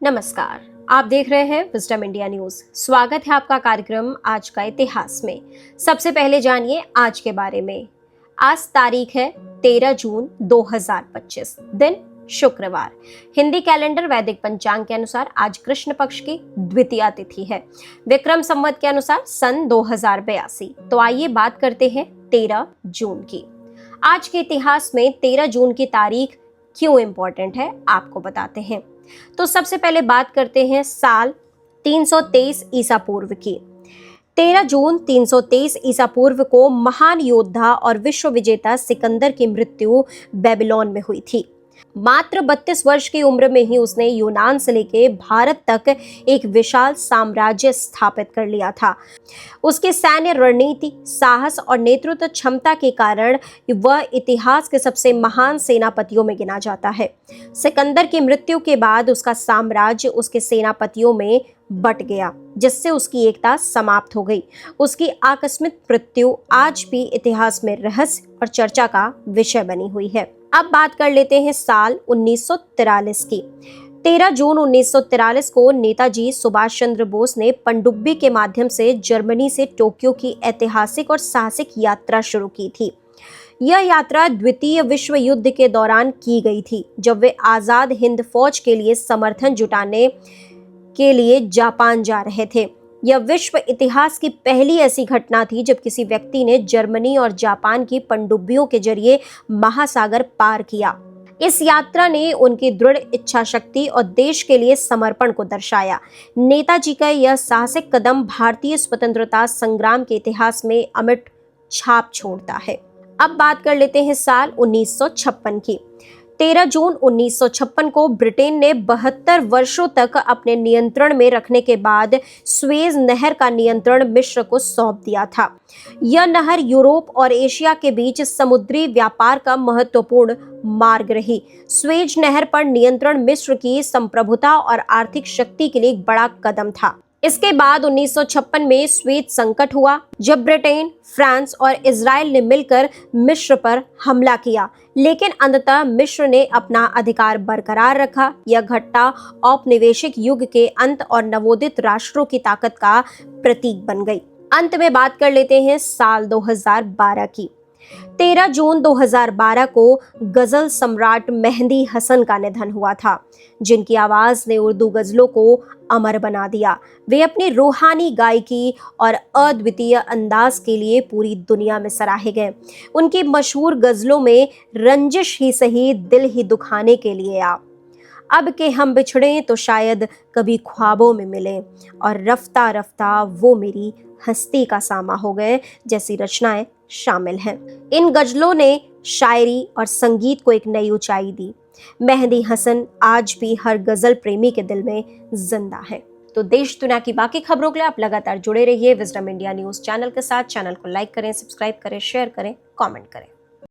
नमस्कार, आप देख रहे हैं विजडम इंडिया न्यूज। स्वागत है आपका कार्यक्रम आज का इतिहास में। सबसे पहले जानिए आज के बारे में। आज तारीख है 13 जून 2025, दिन शुक्रवार। हिंदी कैलेंडर वैदिक पंचांग के अनुसार आज कृष्ण पक्ष की द्वितीया तिथि है। विक्रम संवत के अनुसार सन 2082। तो आइए बात करते हैं 13 जून की। आज के इतिहास में 13 जून की तारीख क्यों इंपॉर्टेंट है आपको बताते हैं। तो सबसे पहले बात करते हैं साल 323 ईसा पूर्व की। 13 जून 323 ईसा पूर्व को महान योद्धा और विश्व विजेता सिकंदर की मृत्यु बेबीलोन में हुई थी। मात्र 32 वर्ष की उम्र में ही उसने यूनान से लेके भारत तक एक विशाल साम्राज्य स्थापित कर लिया था। उसके सैन्य रणनीति, साहस और नेतृत्व क्षमता के कारण वह इतिहास के सबसे महान सेनापतियों में गिना जाता है। सिकंदर की मृत्यु के बाद उसका साम्राज्य उसके सेनापतियों में बट गया, जिससे उसकी एकता समाप्त हो गई। उसकी आकस्मिक मृत्यु आज भी इतिहास में रहस्य और चर्चा का विषय बनी हुई है। अब बात कर लेते हैं साल 1943 की। 13 जून 1943 को नेताजी सुभाष चंद्र बोस ने पनडुब्बी के माध्यम से जर्मनी से टोक्यो की ऐतिहासिक और साहसिक यात्रा शुरू की थी। यह यात्रा द्वितीय विश्व युद्ध के दौरान की गई थी, जब वे आजाद हिंद फौज के लिए समर्थन जुटाने के लिए जापान जा रहे थे। यह विश्व इतिहास की पहली ऐसी घटना थी जब किसी व्यक्ति ने जर्मनी और जापान की पनडुब्बियों के जरिए महासागर पार किया। इस यात्रा ने उनकी दृढ़ इच्छा शक्ति और देश के लिए समर्पण को दर्शाया। नेताजी का यह साहसिक कदम भारतीय स्वतंत्रता संग्राम के इतिहास में अमिट छाप छोड़ता है। अब बात कर लेते हैं साल 1956 की। 13 जून 1956 को ब्रिटेन ने 72 वर्षों तक अपने नियंत्रण में रखने के बाद स्वेज नहर का नियंत्रण मिस्र को सौंप दिया था। यह नहर यूरोप और एशिया के बीच समुद्री व्यापार का महत्वपूर्ण मार्ग रही। स्वेज नहर पर नियंत्रण मिस्र की संप्रभुता और आर्थिक शक्ति के लिए एक बड़ा कदम था। इसके बाद 1956 में स्वेज संकट हुआ, जब ब्रिटेन, फ्रांस और इजराइल ने मिलकर मिस्र पर हमला किया, लेकिन अंततः मिस्र ने अपना अधिकार बरकरार रखा। यह घटना औपनिवेशिक युग के अंत और नवोदित राष्ट्रों की ताकत का प्रतीक बन गई। अंत में बात कर लेते हैं साल 2012 की। 13 जून 2012 को गजल सम्राट मेहंदी हसन का निधन हुआ था, जिनकी आवाज ने उर्दू गजलों को अमर बना दिया। वे अपनी रूहानी गायकी और अद्वितीय अंदाज के लिए पूरी दुनिया में सराहे गए। उनकी मशहूर गजलों में रंजिश ही सही, दिल ही दुखाने के लिए आ, अब के हम बिछड़े तो शायद कभी ख्वाबों में मिले, और रफ्ता रफ्ता वो मेरी हस्ती का सामा हो गए जैसी रचनाएं शामिल हैं। इन गजलों ने शायरी और संगीत को एक नई ऊंचाई दी। मेहंदी हसन आज भी हर गजल प्रेमी के दिल में जिंदा है। तो देश दुनिया की बाकी खबरों के लिए आप लगातार जुड़े रहिए विजडम इंडिया न्यूज चैनल के साथ। चैनल को लाइक करें, सब्सक्राइब करें, शेयर करें, कमेंट करें।